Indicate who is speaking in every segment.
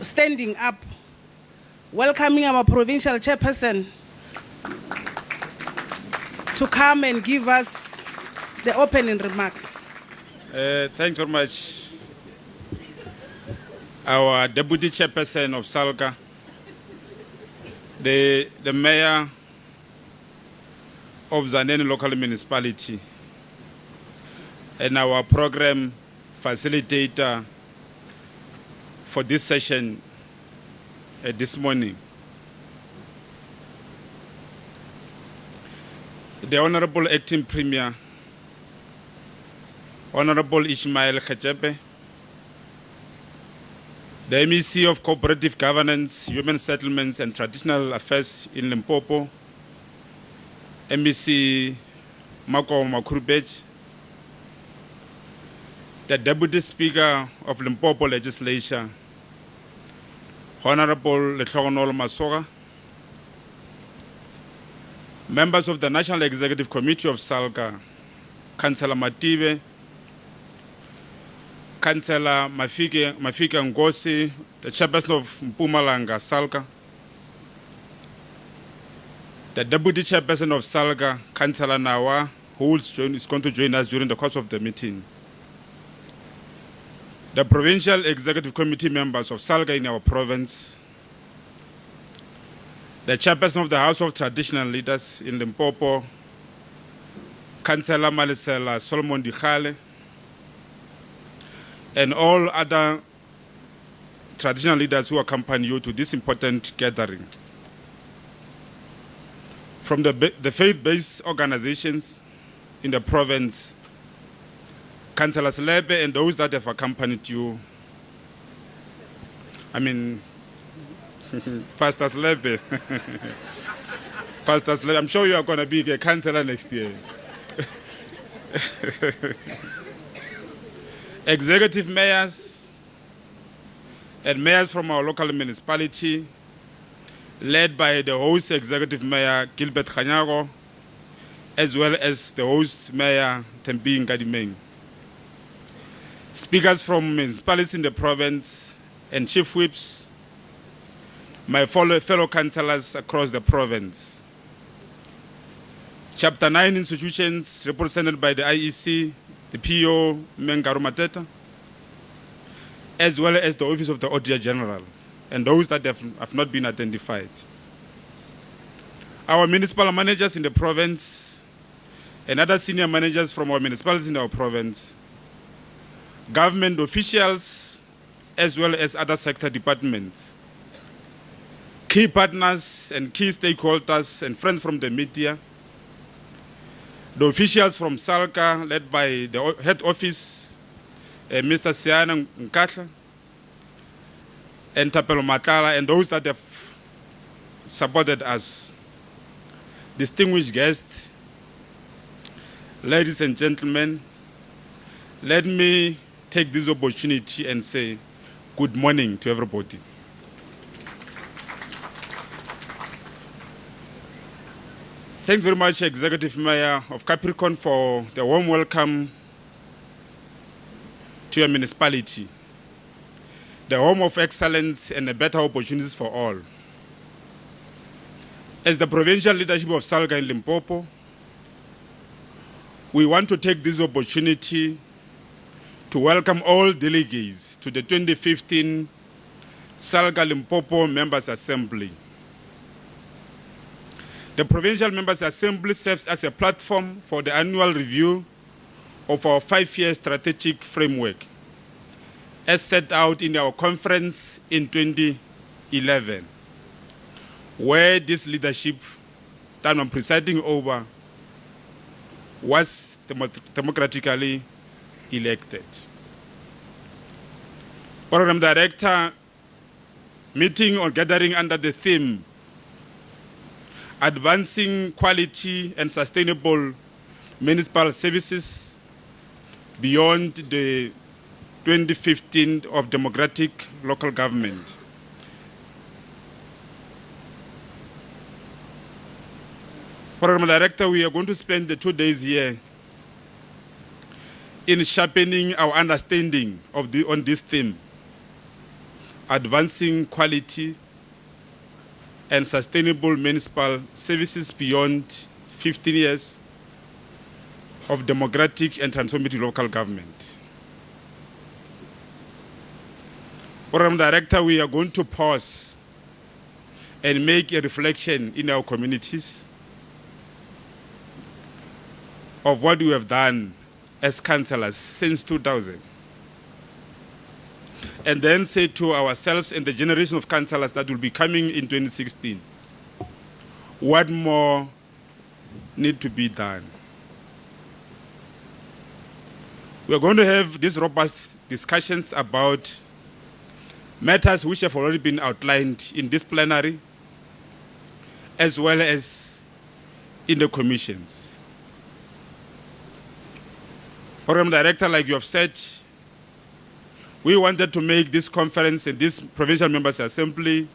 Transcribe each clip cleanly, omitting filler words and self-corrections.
Speaker 1: standing up, welcoming our Provincial Chairperson to come and give us the opening remarks.
Speaker 2: Thanks very much. Our Deputy Chairperson of SALGA, the Mayor of Zaneni Local Municipality, and our program facilitator for this session this morning. The Honorable Acting Premier, Honorable Ishmael Khachepe, the MEC of Cooperative Governance, Human Settlements and Traditional Affairs in Limpopo, MEC Mogobo David, the Deputy Speaker of Limpopo Legislature, Honorable Cllr Mogobo, members of the National Executive Committee of SALGA, Councillor Matibe, Councillor Mafika Ngosi, the Chairperson of Mpumalanga, SALGA, the Deputy Chairperson of SALGA, Councillor Nawa, who is going to join us during the course of the meeting, the Provincial Executive Committee members of SALGA in our province, the Chairperson of the House of Traditional Leaders in Limpopo, Councillor Malisela Solomon Dikhale, and all other traditional leaders who accompany you to this important gathering. From the faith-based organizations in the province, Councillor Slebe and those that have accompanied you, Pastor Slebe. Pastor Slebe, I'm sure you are going to be a councillor next year. Executive mayors and mayors from our local municipality, led by the host executive mayor, Gilbert Khanyago, as well as the host mayor, Tembi Nkadimeng. Speakers from municipalities in the province and chief whips, my fellow councillors across the province. Chapter 9 institutions represented by the IEC, the PO, Mengaru Mateta, as well as the Office of the Auditor General, and those that have not been identified. Our municipal managers in the province and other senior managers from our municipalities in our province, government officials, as well as other sector departments, key partners and key stakeholders and friends from the media, the officials from SALGA, led by the head office, Mr. Siana Nkatla, and Tapelo Matala, and those that have supported us. Distinguished guests, ladies and gentlemen, let me take this opportunity and say good morning to everybody. Thank you very much, Executive Mayor of Capricorn, for the warm welcome to your municipality, the home of excellence and a better opportunities for all. As the provincial leadership of SALGA in Limpopo, we want to take this opportunity to welcome all delegates to the 2015 SALGA Limpopo Members Assembly. The Provincial Members Assembly serves as a platform for the annual review of our 5-year strategic framework, as set out in our conference in 2011, where this leadership that I'm presiding over was democratically elected. Program Director, meeting or gathering under the theme Advancing Quality and Sustainable Municipal Services Beyond the 2015 of Democratic Local Government. Program Director, we are going to spend the 2 days here in sharpening our understanding of on this theme, advancing quality and sustainable municipal services beyond 15 years of democratic and transformative local government. Program Director, we are going to pause and make a reflection in our communities of what we have done as councillors since 2000. And then say to ourselves and the generation of councillors that will be coming in 2016, what more need to be done? We are going to have these robust discussions about matters which have already been outlined in this plenary, as well as in the commissions. Program Director, like you have said, we wanted to make this conference and this Provincial Members Assembly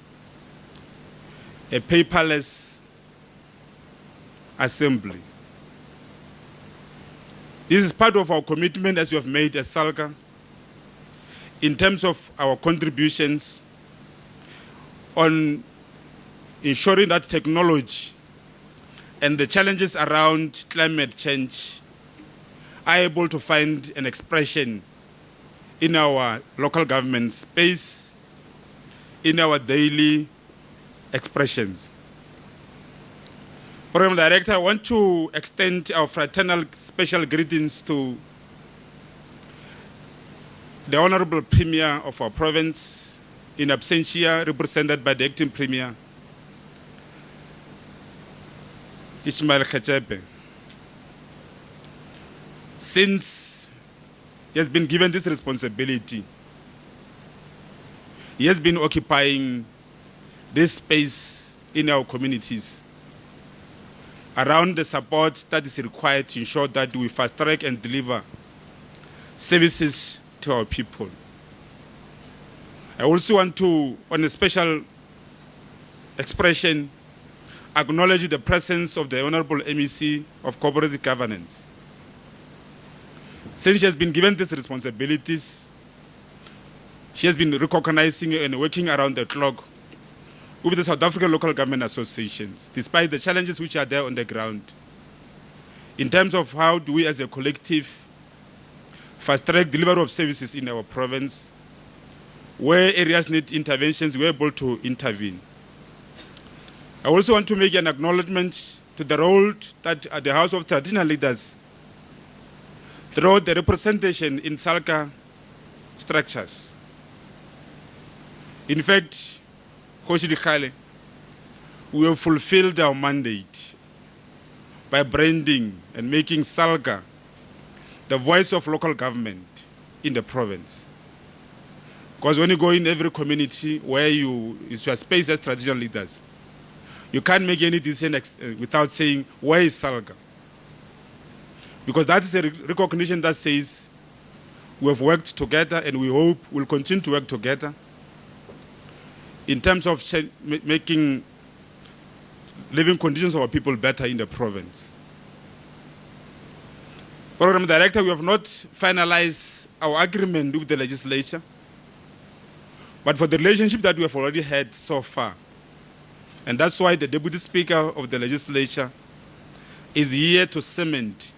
Speaker 2: a paperless assembly. This is part of our commitment as we have made as SALGA in terms of our contributions on ensuring that technology and the challenges around climate change are able to find an expression in our local government space, in our daily expressions. Program Director, I want to extend our fraternal special greetings to the Honorable Premier of our province, in absentia, represented by the Acting Premier, Ishmael Chairperson. Since he has been given this responsibility, he has been occupying this space in our communities around the support that is required to ensure that we fast track and deliver services to our people. I also want to, on a special expression, acknowledge the presence of the Honorable MEC of Corporate Governance. Since she has been given these responsibilities, she has been recognizing and working around the clock with the South African local government associations, despite the challenges which are there on the ground, in terms of how do we as a collective fast-track delivery of services in our province, where areas need interventions, we're able to intervene. I also want to make an acknowledgement to the role that the House of Traditional Leaders through the representation in SALGA structures. In fact, we have fulfilled our mandate by branding and making SALGA the voice of local government in the province. Because when you go in every community where it's your space as traditional leaders, you can't make any decision without saying, where is SALGA? Because that is a recognition that says we have worked together and we hope we'll continue to work together in terms of making living conditions of our people better in the province. Program Director, we have not finalized our agreement with the legislature, but for the relationship that we have already had so far, and that's why the Deputy Speaker of the legislature is here to cement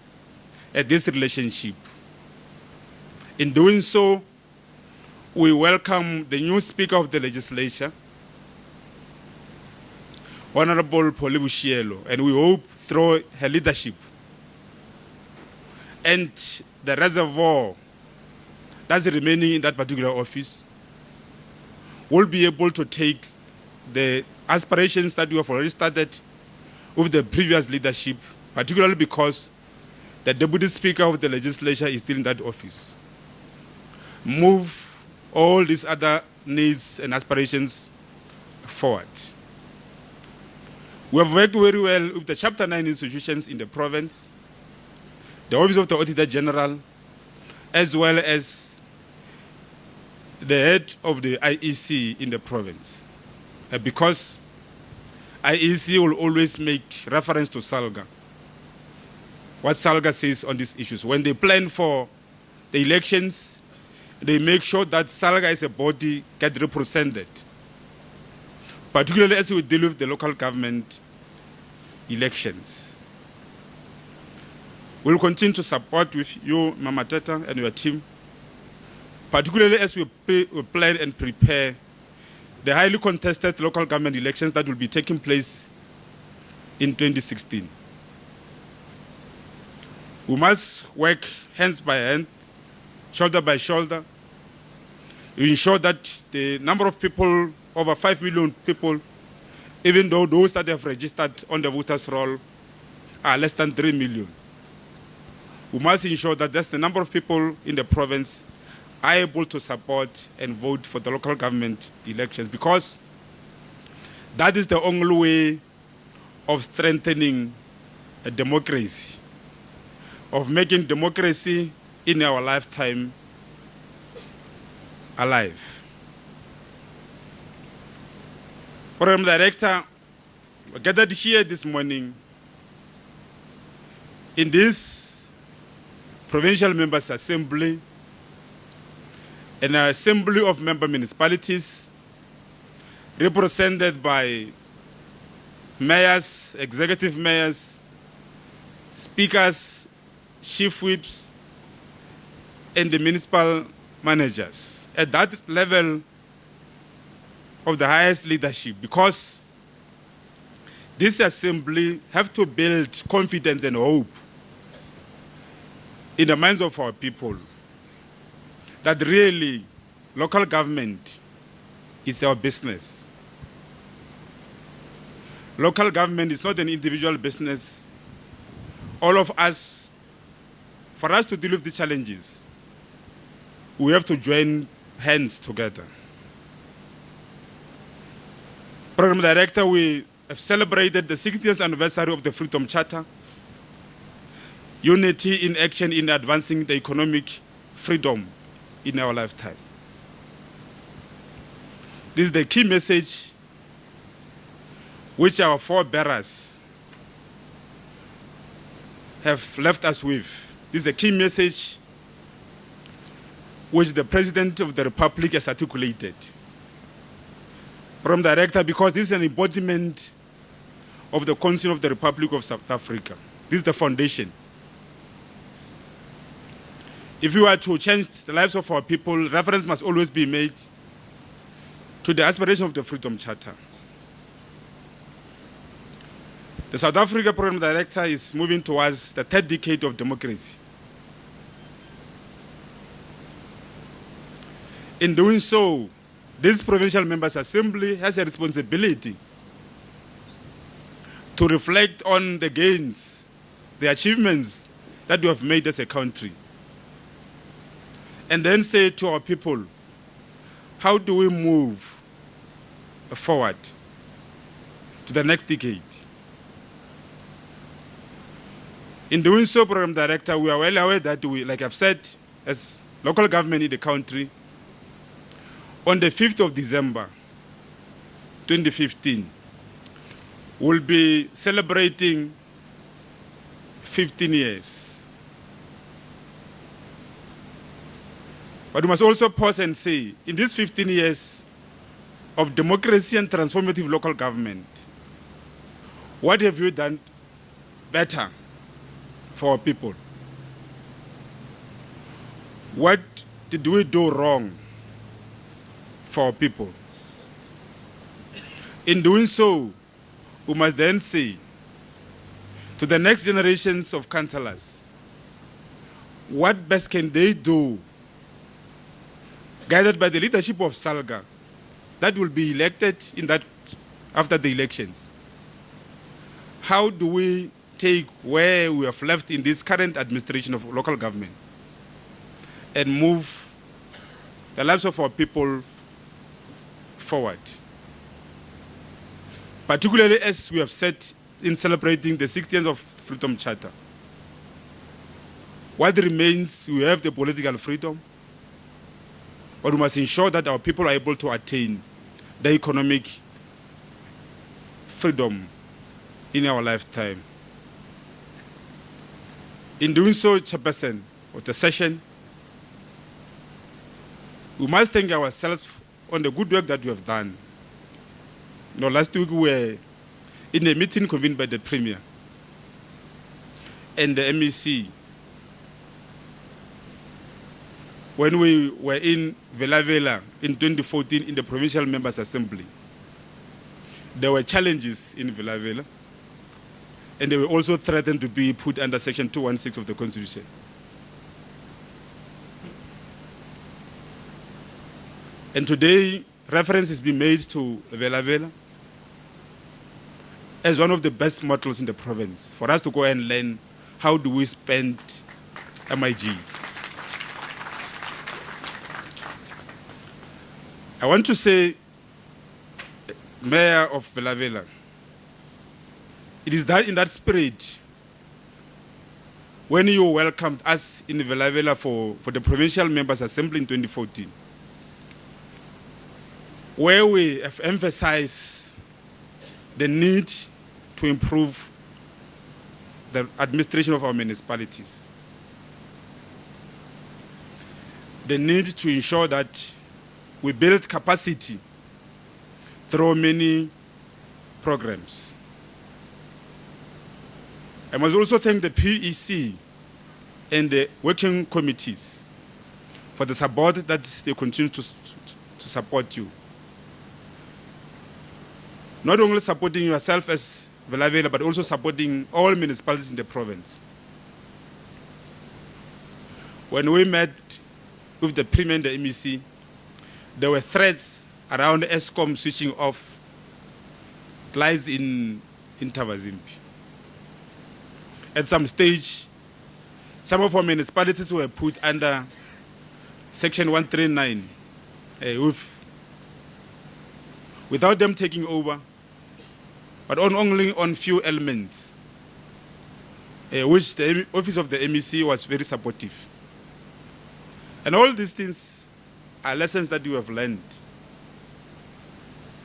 Speaker 2: this relationship. In doing so, we welcome the new Speaker of the legislature, Honorable Polokwane, and we hope through her leadership and the reservoir that's remaining in that particular office, we'll be able to take the aspirations that we have already started with the previous leadership, particularly because the Deputy Speaker of the legislature is still in that office. Move all these other needs and aspirations forward. We have worked very well with the Chapter 9 institutions in the province, the Office of the Auditor General, as well as the head of the IEC in the province. Because IEC will always make reference to SALGA, what SALGA says on these issues. When they plan for the elections, they make sure that SALGA as a body get represented, particularly as we deal with the local government elections. We'll continue to support with you, Mama Teta, and your team, particularly as we plan and prepare the highly contested local government elections that will be taking place in 2016. We must work hands by hand, shoulder by shoulder, to ensure that the number of people, over 5 million people, even though those that have registered on the voters' roll are less than 3 million. We must ensure that that's the number of people in the province are able to support and vote for the local government elections, because that is the only way of strengthening a democracy, of making democracy in our lifetime alive. Program Director, we gathered here this morning in this Provincial Members Assembly, an assembly of member municipalities represented by mayors, executive mayors, speakers, chief whips, and the municipal managers at that level of the highest leadership, because this assembly have to build confidence and hope in the minds of our people that really local government is our business. Local government is not an individual business. All of us, for us to deal with the challenges, we have to join hands together. Program Director, we have celebrated the 60th anniversary of the Freedom Charter, unity in action in advancing the economic freedom in our lifetime. This is the key message which our forebearers have left us with. This is the key message which the President of the Republic has articulated. Program Director, because this is an embodiment of the Constitution of the Republic of South Africa. This is the foundation. If we are to change the lives of our people, reference must always be made to the aspiration of the Freedom Charter. The South Africa Program Director is moving towards the third decade of democracy. In doing so, this Provincial Members Assembly has a responsibility to reflect on the gains, the achievements that we have made as a country, and then say to our people, how do we move forward to the next decade? In doing so, Program Director, we are well aware that we, like I've said, as local government in the country, on the 5th of December, 2015, we'll be celebrating 15 years. But we must also pause and say, in these 15 years of democracy and transformative local government, what have you done better for our people? What did we do wrong for our people? In doing so, we must then say to the next generations of councillors, what best can they do, guided by the leadership of SALGA, that will be elected in that after the elections? How do we take where we have left in this current administration of local government and move the lives of our people forward? Particularly as we have said in celebrating the 60th of Freedom Charter. What remains, we have the political freedom, but we must ensure that our people are able to attain the economic freedom in our lifetime. In doing so, Chairperson of the session, We must thank ourselves on the good work that we have done. Last week we were in a meeting convened by the Premier and the MEC when we were in Vela in 2014 in the Provincial Members Assembly. There were challenges in Vela, and they were also threatened to be put under Section 216 of the Constitution. And today, reference is being made to Vela as one of the best models in the province for us to go and learn how do we spend MIGs. I want to say, Mayor of Vela, it is that in that spirit when you welcomed us in Vela for the Provincial Members Assembly in 2014, where we have emphasized the need to improve the administration of our municipalities, the need to ensure that we build capacity through many programs. I must also thank the PEC and the working committees for the support that they continue to support you. Not only supporting yourself as Vela, but also supporting all municipalities in the province. When we met with the Premier and the MEC, there were threats around ESCOM switching off lines in Tavazimpi. At some stage, some of our municipalities were put under Section 139 without them taking over, but only on few elements, which the office of the MEC was very supportive. And all these things are lessons that you have learned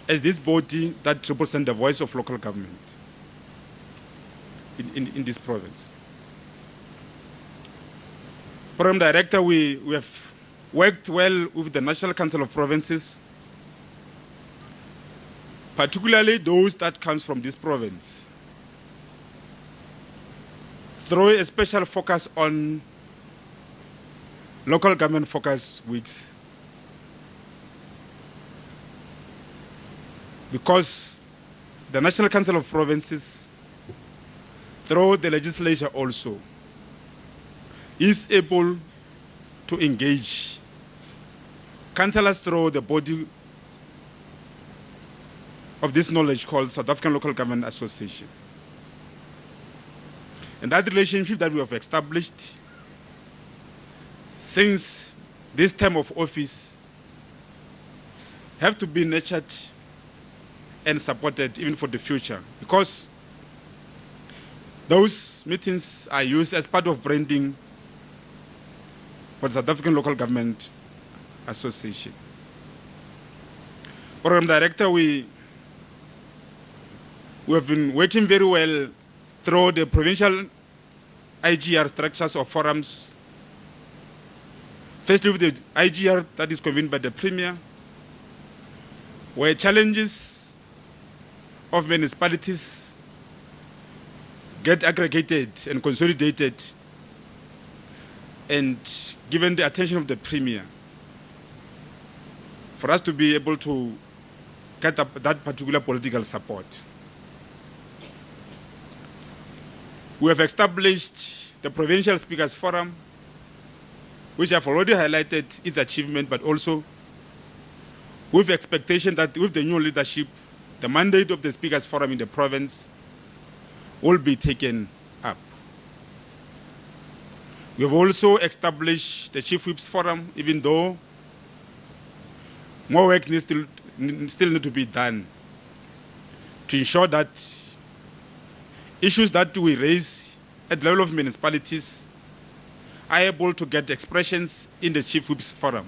Speaker 2: as this body that represents the voice of local government in this province. Program Director, we have worked well with the National Council of Provinces, particularly those that comes from this province, through a special focus on local government focus weeks. Because the National Council of Provinces, through the legislature also, is able to engage councillors through the body of this knowledge called South African Local Government Association. And that relationship that we have established since this term of office have to be nurtured and supported even for the future, because those meetings are used as part of branding for the South African Local Government Association. Program Director, we have been working very well through the provincial IGR structures or forums. Firstly, with the IGR that is convened by the Premier, where challenges of municipalities get aggregated and consolidated and given the attention of the Premier for us to be able to get that particular political support. We have established the Provincial Speakers Forum, which I've already highlighted its achievement, but also with expectation that with the new leadership, the mandate of the Speakers Forum in the province will be taken up. We have also established the Chief Whips Forum, even though more work still needs to be done to ensure that issues that we raise at the level of municipalities are able to get expressions in the Chief Whips Forum.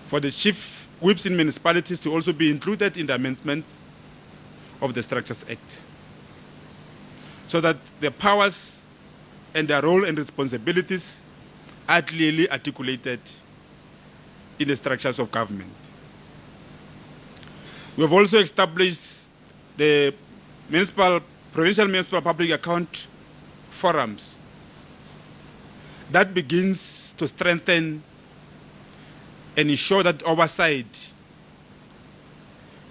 Speaker 2: For the Chief Whips in municipalities to also be included in the amendments of the Structures Act, so that the powers and their role and responsibilities are clearly articulated in the structures of government. We have also established the provincial municipal public account forums that begins to strengthen and ensure that oversight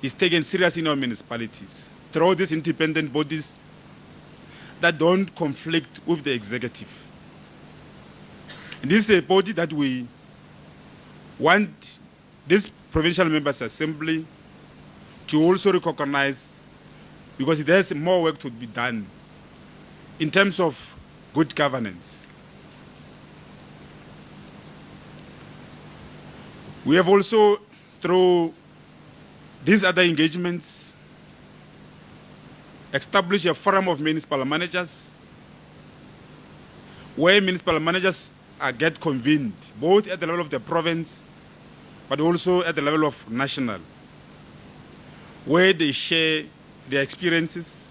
Speaker 2: is taken seriously in our municipalities through these independent bodies that don't conflict with the executive. And this is a body that we want this Provincial Members Assembly to also recognize, because there's more work to be done in terms of good governance. We have also, through these other engagements, established a forum of municipal managers where municipal managers get convened, both at the level of the province, but also at the level of national, where they share their experiences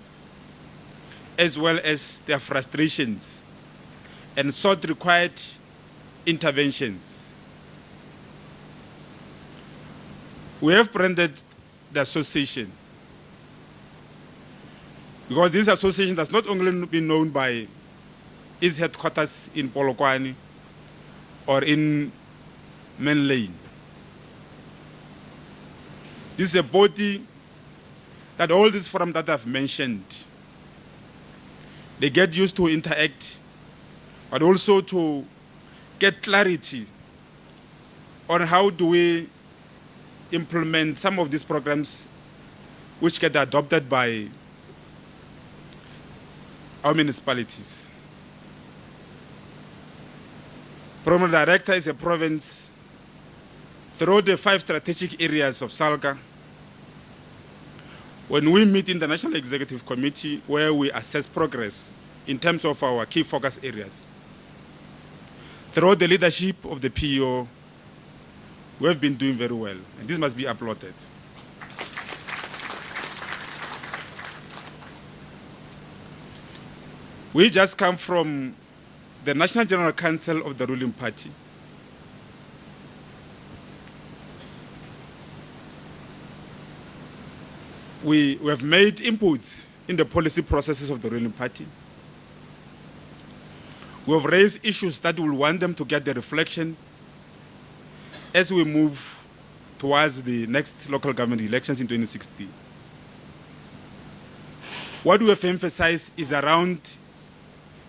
Speaker 2: as well as their frustrations and sort required interventions. We have branded the association because this association has not only been known by its headquarters in Polokwane or in Main Lane. This is a body that all these forums that I've mentioned, they get used to interact, but also to get clarity on how do we implement some of these programs which get adopted by our municipalities. Program Director is a province through the 5 strategic areas of SALGA. When we meet in the National Executive Committee, where we assess progress in terms of our key focus areas, through the leadership of the PO, we have been doing very well, and this must be applauded. We just come from the National General Council of the ruling party. We have made inputs in the policy processes of the ruling party. We have raised issues that we want them to get the reflection as we move towards the next local government elections in 2016. What we have emphasized is around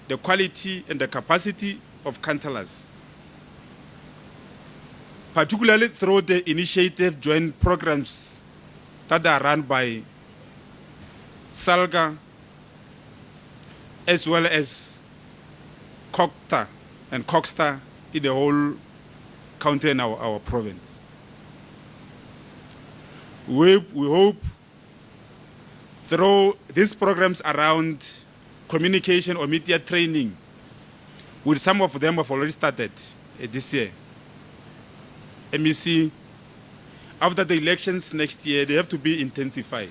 Speaker 2: the quality and the capacity of councillors, particularly through the initiative joint programs that are run by SALGA as well as COCTA and COCSTA in the whole county and our province. We hope through these programs around communication or media training, which some of them have already started this year. MEC, after the elections next year, they have to be intensified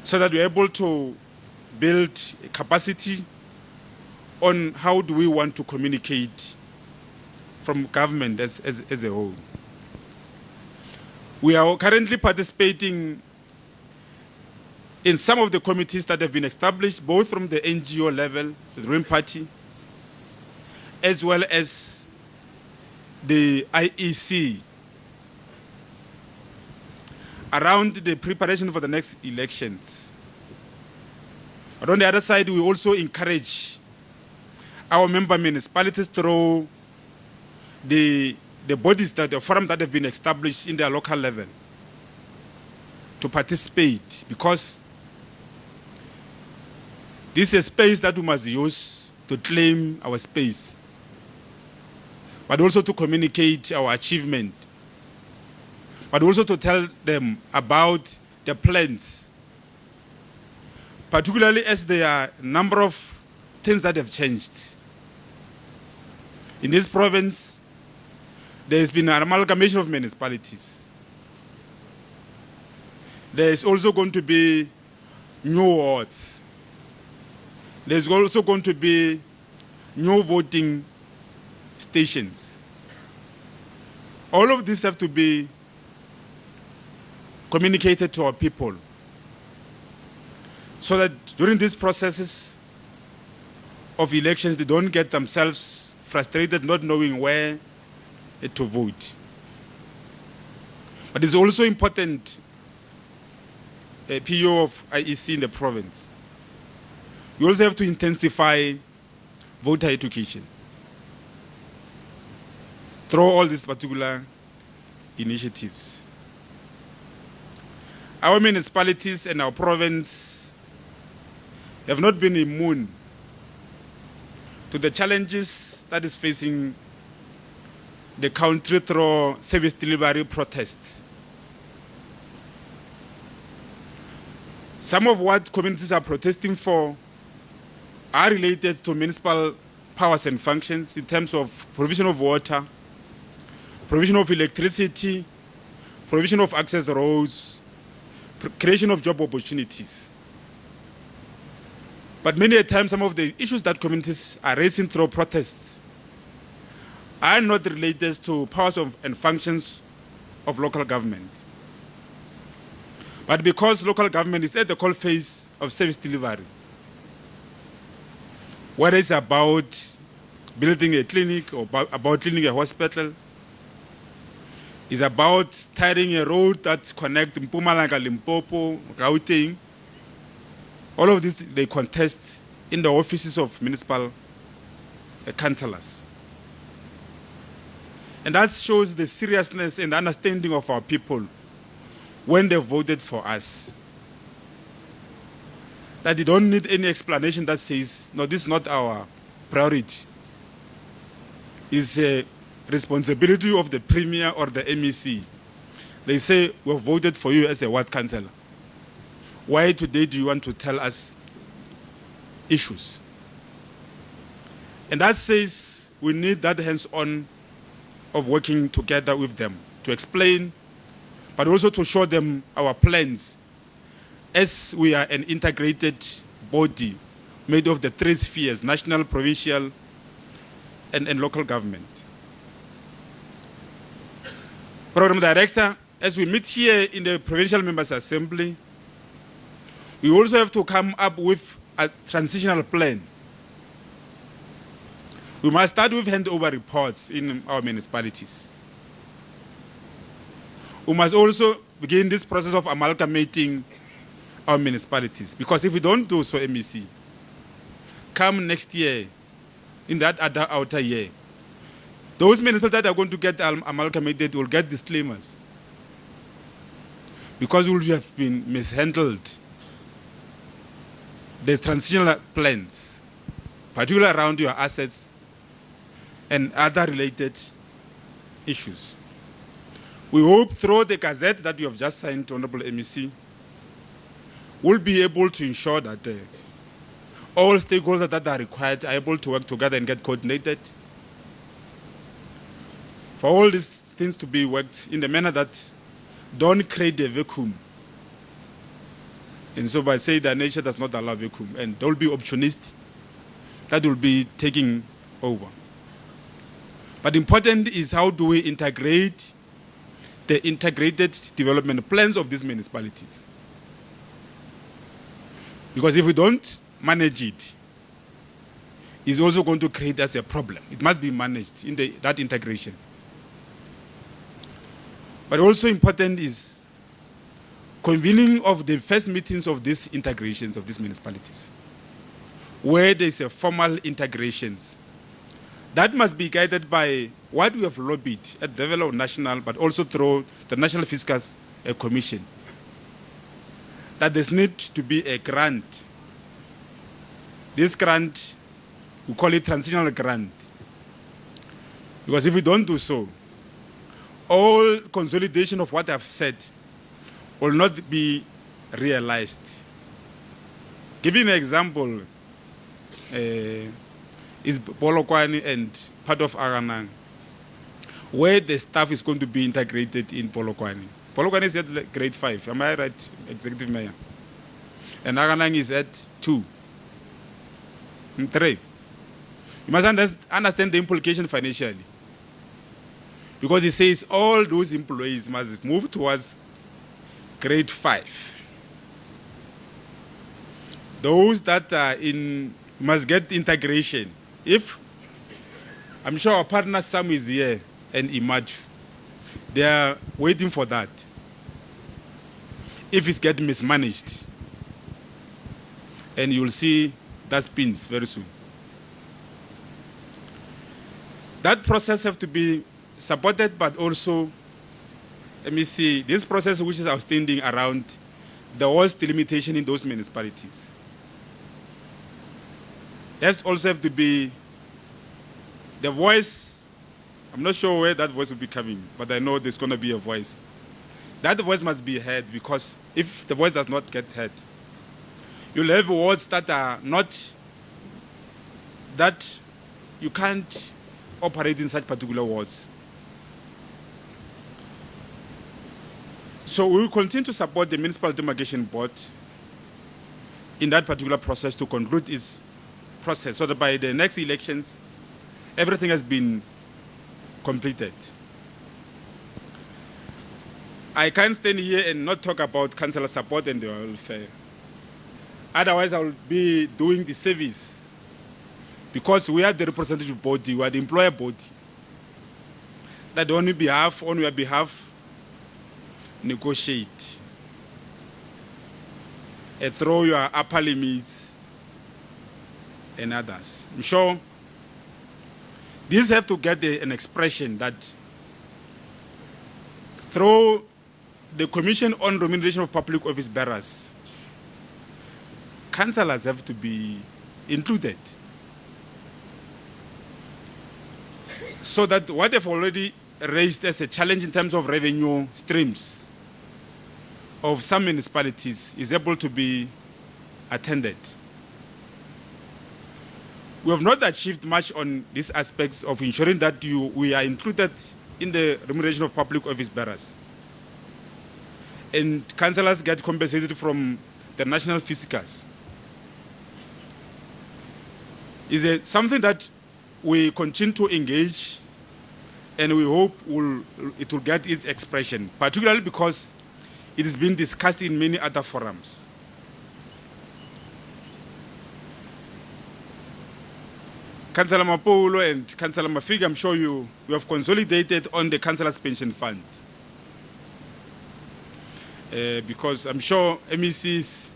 Speaker 2: so that we're able to build capacity on how do we want to communicate from government as a whole. We are currently participating in some of the committees that have been established, both from the NGO level, the ruling party, as well as the IEC, around the preparation for the next elections. But on the other side, we also encourage our member municipalities through the bodies, the forums that have been established in their local level to participate, because this is a space that we must use to claim our space, but also to communicate our achievement, but also to tell them about the plans, particularly as there are a number of things that have changed. In this province, there has been an amalgamation of municipalities. There is also going to be new wards. There's also going to be new voting stations. All of these have to be communicated to our people so that during these processes of elections, they don't get themselves frustrated not knowing where to vote. But it's also important, PO of IEC in the province, we also have to intensify voter education through all these particular initiatives. Our municipalities and our province have not been immune to the challenges that is facing the country through service delivery protests. Some of what communities are protesting for are related to municipal powers and functions in terms of provision of water, provision of electricity, provision of access roads, creation of job opportunities. But many a times, some of the issues that communities are raising through protests are not related to powers and functions of local government. But because local government is at the cold phase of service delivery, whether it's about building a clinic or about cleaning a hospital, it's about tiring a road that connects Mpumalanga, Limpopo, Gauteng. All of this they contest in the offices of municipal councillors. And that shows the seriousness and understanding of our people when they voted for us. That they don't need any explanation that says, no, this is not our priority. It's a responsibility of the Premier or the MEC. They say, we have voted for you as a ward councillor. Why today do you want to tell us issues? And that says we need that hands-on of working together with them to explain, but also to show them our plans as we are an integrated body made of the three spheres, national, provincial, and local government. Program Director, as we meet here in the Provincial Members Assembly, we also have to come up with a transitional plan. We must start with handover reports in our municipalities. We must also begin this process of amalgamating our municipalities, because if we don't do so, MEC, come next year, in that other outer year, those municipalities that are going to get amalgamated will get disclaimers, because we will have been mishandled. There's transitional plans, particularly around your assets and other related issues. We hope through the gazette that you have just signed, Honorable MEC, we'll be able to ensure that all stakeholders that are required are able to work together and get coordinated. For all these things to be worked in the manner that don't create a vacuum. And so by saying that nature does not allow vacuum, and there will be opportunists that will be taking over. But important is how do we integrate the integrated development plans of these municipalities. Because if we don't manage it, it's also going to create us a problem. It must be managed in that integration. But also important is convening of the first meetings of these integrations of these municipalities, where there's a formal integrations. That must be guided by what we have lobbied at the level of national, but also through the National Fiscal Commission, that there's need to be a grant. This grant, we call it transitional grant. Because if we don't do so, all consolidation of what I've said will not be realized. Giving an example, is Polokwane and part of Aranang, where the staff is going to be integrated in Polokwane. Polokwane is at grade 5, am I right, Executive Mayor? And Aranang is at 2, 3. You must understand the implication financially. because it says all those employees must move towards grade 5. Those that are in must get integration. If I'm sure our partner Sam is here and Imaju, they are waiting for that. If it's getting mismanaged, and you'll see that spins very soon. That process has to be supported, but also, let me see, this process which is outstanding around the worst delimitation in those municipalities. There also have to be the voice. I'm not sure where that voice will be coming, but I know there's going to be a voice. That voice must be heard, because if the voice does not get heard, you'll have words that are not, that you can't operate in such particular words. So we will continue to support the Municipal Demarcation Board in that particular process to conclude its process, so that by the next elections, everything has been completed. I can't stand here and not talk about councillor support and their welfare. Otherwise, I will be doing the service, because we are the representative body, we are the employer body, that on your behalf, negotiate and throw your upper limits and others. I'm sure these have to get an expression that through the Commission on Remuneration of Public Office Bearers, councillors have to be included, so that what they've already raised as a challenge in terms of revenue streams of some municipalities is able to be attended. We have not achieved much on these aspects of ensuring that we are included in the remuneration of public office bearers. And councillors get compensated from the national fiscals. Is it something that we continue to engage, and we hope it will get its expression, particularly because it is being discussed in many other forums. Councillor Mapolo and Councillor Mafigi, I'm sure you have consolidated on the Councillors Pension Fund. Because I'm sure MEC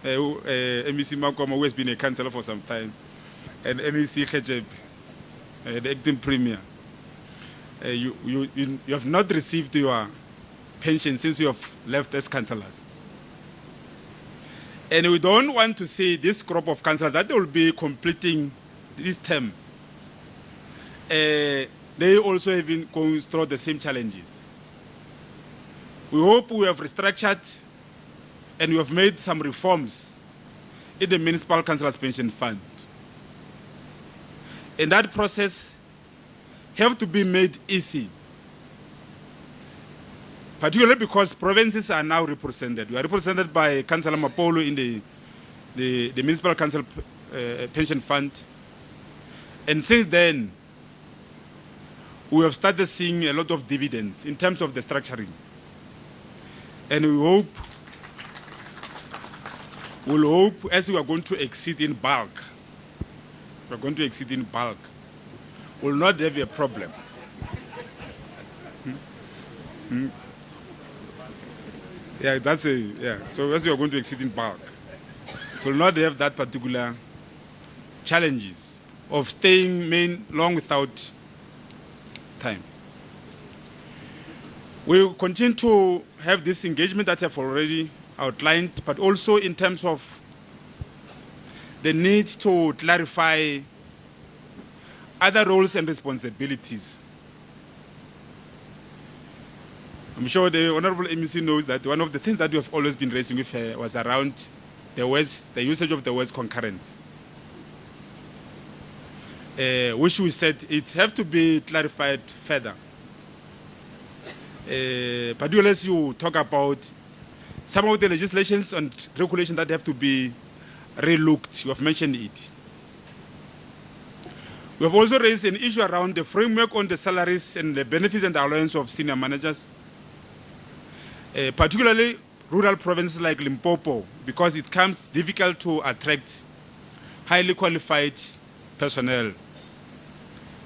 Speaker 2: Makoma, who has been a councillor for some time, and MEC Khejeb, the acting premier, you have not received your pension since you have left as councillors. And we don't want to see this crop of councillors that will be completing this term. They also have been going through the same challenges. We hope we have restructured and we have made some reforms in the Municipal Councillors Pension Fund. And that process have to be made easy, particularly because provinces are now represented. We are represented by Councillor Mapolo in the Municipal Council Pension Fund. And since then, we have started seeing a lot of dividends in terms of the structuring. And we'll hope as we are going to exceed in bulk, we'll not have a problem. Yeah, that's a, yeah. So as we are going to exceed in bulk, we'll not have that particular challenges of staying long without time. We will continue to have this engagement that I've already outlined, but also in terms of the need to clarify other roles and responsibilities. I'm sure the Honorable MEC knows that one of the things that we have always been raising with her was around the usage of the words concurrence. Which we said it have to be clarified further. Particularly as you talk about some of the legislations and regulations that have to be relooked, you have mentioned it. We have also raised an issue around the framework on the salaries and the benefits and the allowance of senior managers, particularly rural provinces like Limpopo, because it becomes difficult to attract highly qualified personnel,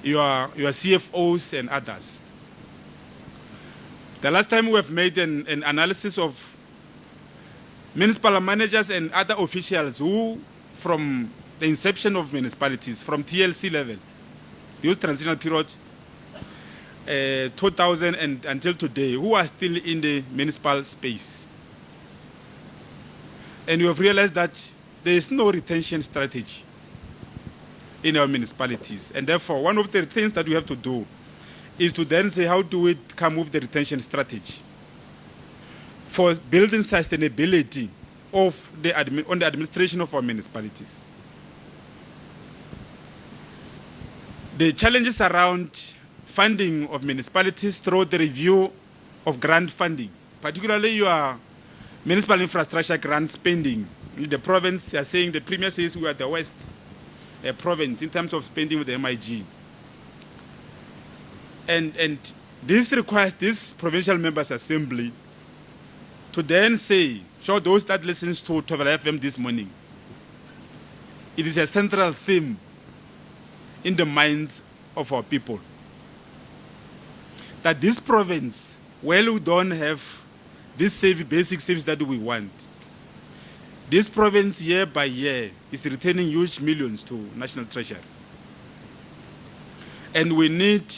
Speaker 2: your CFOs and others. The last time we have made an analysis of municipal managers and other officials who, from the inception of municipalities, from TLC level, those transitional period, 2000 and until today, who are still in the municipal space. And you have realized that there is no retention strategy in our municipalities. And therefore, one of the things that we have to do is to then say, how do we come with the retention strategy for building sustainability of on the administration of our municipalities. The challenges around funding of municipalities through the review of grant funding, particularly your municipal infrastructure grant spending. In the province, they are saying, the Premier says we are the worst province in terms of spending with the MIG. And this requires this Provincial Members Assembly to then say, show those that listens to Tovela FM this morning, it is a central theme in the minds of our people, that this province, well, we don't have this basic service that we want. This province, year by year, is returning huge millions to National Treasury. And we need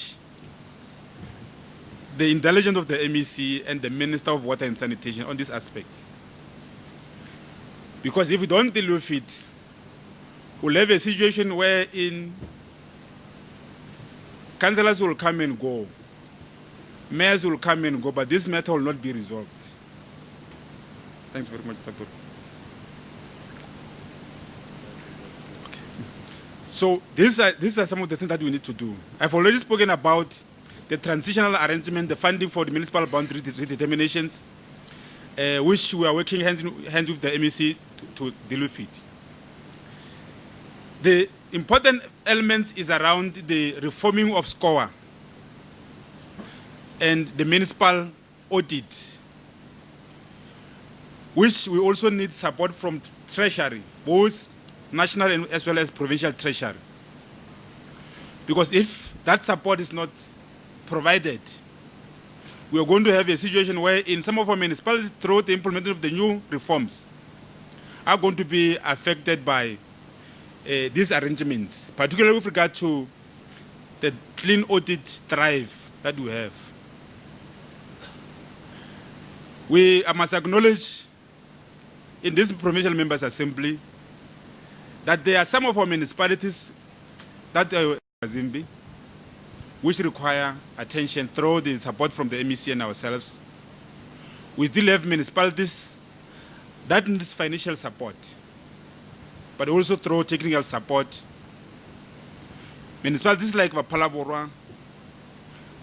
Speaker 2: the intelligence of the MEC and the Minister of Water and Sanitation on these aspects. Because if we don't deal with it, we'll have a situation wherein councillors will come and go, mayors will come and go, but this matter will not be resolved. Thanks very much, Takur. Okay. So these are some of the things that we need to do. I've already spoken about the transitional arrangement, the funding for the municipal boundary redeterminations, which we are working hand in hand with the MEC to deal with it. The important element is around the reforming of SCOA and the municipal audit, which we also need support from Treasury, both national and as well as provincial Treasury. Because if that support is not provided, we are going to have a situation where in some of our municipalities, through the implementation of the new reforms, are going to be affected by these arrangements, particularly with regard to the clean audit drive that we have. I must acknowledge in this Provincial Members Assembly that there are some of our municipalities that are Zimbi, which require attention through the support from the MEC and ourselves. We still have municipalities that need financial support, but also through technical support. Municipalities like Vapalaborwa,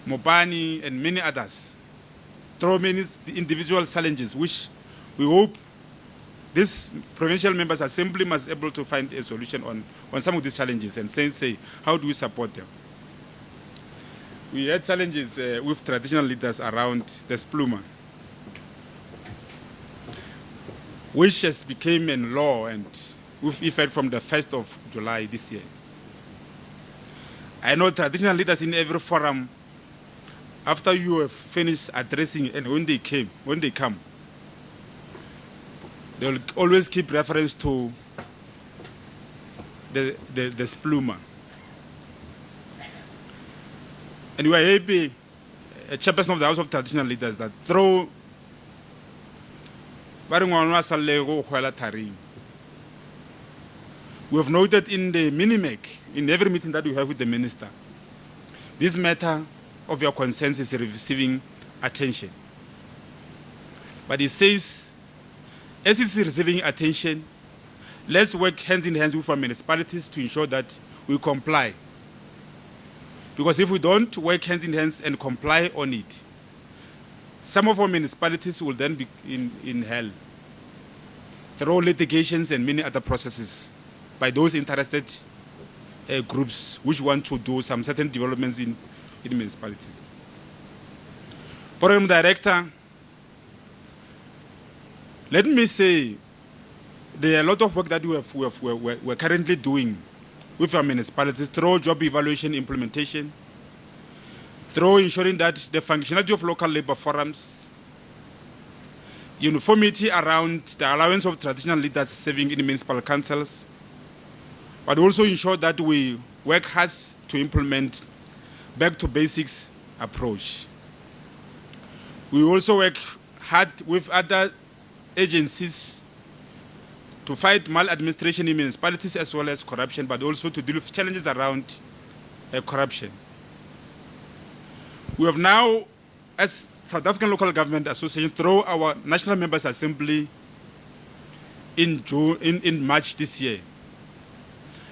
Speaker 2: Mopani, and many others, through many individual challenges, which we hope this Provincial Members Assembly must be able to find a solution on some of these challenges and say, how do we support them? We had challenges with traditional leaders around the Spluma, which has become a law and with effect from the 1st of July this year. I know traditional leaders in every forum, after you have finished addressing and when they come, they will always keep reference to the Spluma. And we are happy, a chairperson of the House of Traditional Leaders, that through we have noted in the Minimec, in every meeting that we have with the minister, this matter of your concerns is receiving attention. But he says, as it's receiving attention, let's work hands in hand with our municipalities to ensure that we comply. Because if we don't work hands in hands and comply on it, some of our municipalities will then be in hell through litigations and many other processes by those interested groups which want to do some certain developments in municipalities. Program Director, let me say, there are a lot of work that we're currently doing with our municipalities through job evaluation implementation, through ensuring that the functionality of local labor forums, uniformity around the allowance of traditional leaders serving in municipal councils, but also ensure that we work hard to implement back to basics approach. We also work hard with other agencies to fight maladministration in municipalities as well as corruption, but also to deal with challenges around corruption. We have now, as South African Local Government Association, through our National Members Assembly in March this year,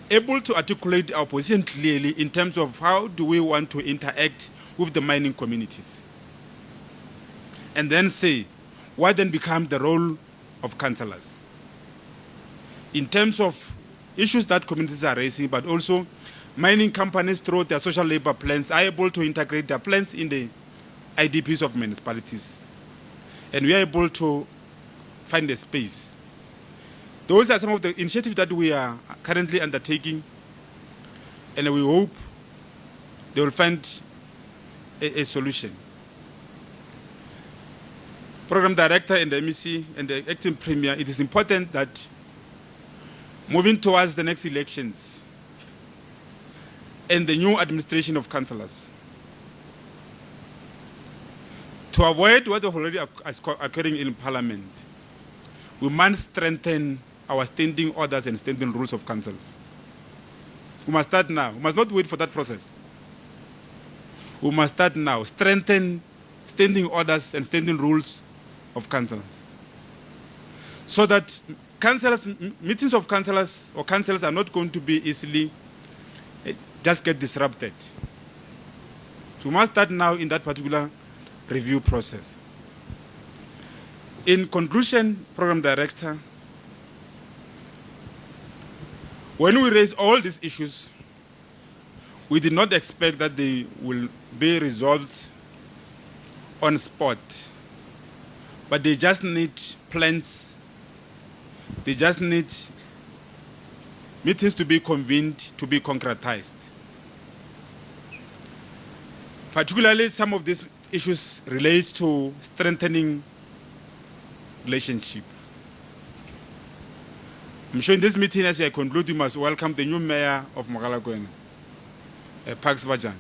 Speaker 2: able to articulate our position clearly in terms of how do we want to interact with the mining communities. And then say, what then becomes the role of councillors? In terms of issues that communities are raising, but also mining companies through their social labor plans are able to integrate their plans in the IDPs of municipalities. And we are able to find a space. Those are some of the initiatives that we are currently undertaking, and we hope they will find a solution. Program Director and the MEC and the Acting Premier, it is important that moving towards the next elections and the new administration of councillors, to avoid what is already occurring in Parliament, we must strengthen our standing orders and standing rules of councils. We must start now. We must not wait for that process. We must start now. Strengthen standing orders and standing rules of councillors, so that meetings of councillors or councils are not going to be easily just get disrupted. So we must start now in that particular review process. In conclusion, Program Director, when we raise all these issues, we did not expect that they will be resolved on spot. But they just need plans. They just need meetings to be convened, to be concretized. Particularly, some of these issues relate to strengthening relationship. I'm sure in this meeting, as I conclude, we must welcome the new mayor of Polokwane, Pax Vajan.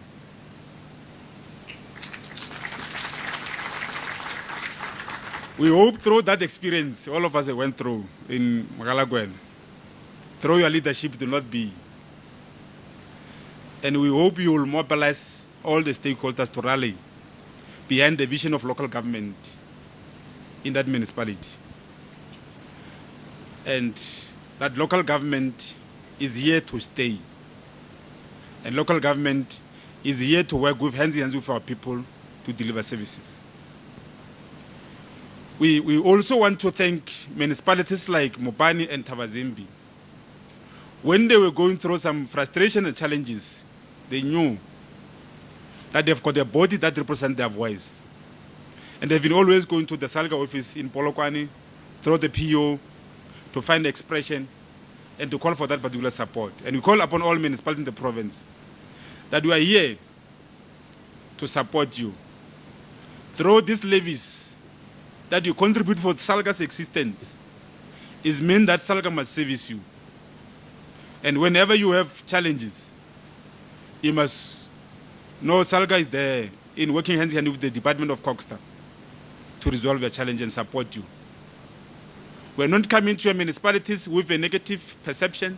Speaker 2: We hope through that experience all of us went through in Polokwane, through your leadership, it will not be. And we hope you will mobilize all the stakeholders to rally behind the vision of local government in that municipality. And that local government is here to stay. And local government is here to work with hands in hands with our people to deliver services. We also want to thank municipalities like Mopani and Tavazimbi. When they were going through some frustration and challenges, they knew that they've got a body that represents their voice. And they've been always going to the SALGA office in Polokwane, through the PO, to find expression and to call for that particular support. And we call upon all municipalities in the province that we are here to support you. Through these levies that you contribute for SALGA's existence, is mean that SALGA must service you. And whenever you have challenges, you must know SALGA is there in working hand in hand with the Department of Coxstar to resolve your challenge and support you. We're not coming to your municipalities with a negative perception,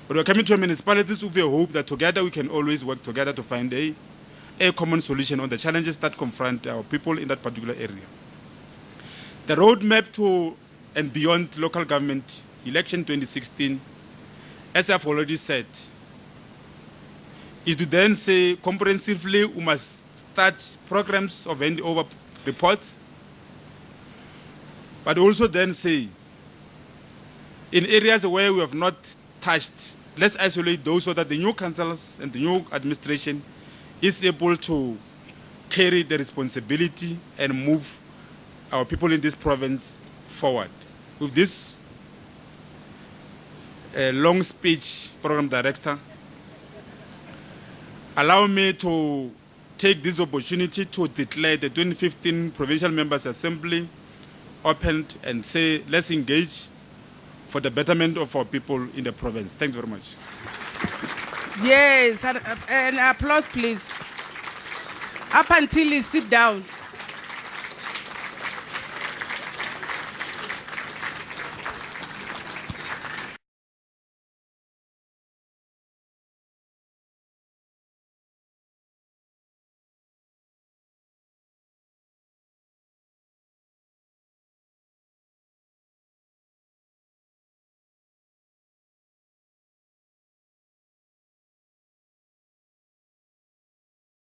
Speaker 2: but we're coming to your municipalities with a hope that together we can always work together to find a common solution on the challenges that confront our people in that particular area. The roadmap to and beyond local government election 2016, as I've already said, is to then say comprehensively we must start programs of handover reports, but also then say in areas where we have not touched let's isolate those so that the new councillors and the new administration is able to carry the responsibility and move our people in this province forward. With this long speech, Program Director, allow me to take this opportunity to declare the 2015 Provincial Members Assembly opened and say, let's engage for the betterment of our people in the province. Thanks very much.
Speaker 1: Yes, and applause, please. Up until you sit down.